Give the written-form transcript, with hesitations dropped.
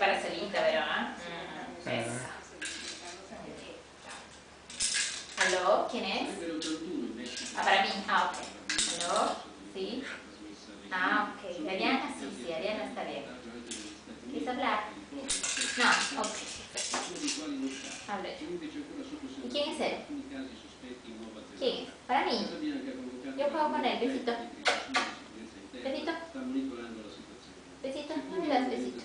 la salita, vero? Esa. ¿Aló? ¿Quién es? Ah, para mí. Ah, ok. ¿Aló? ¿Sí? Ah, ok. Ariana, sí, Ariana está bien. ¿Quieres hablar? No, ok. Hable. ¿Y quién es él? ¿Quién es? Para mí. Yo juego con él. Besito. Besito. Besito. No me das besito.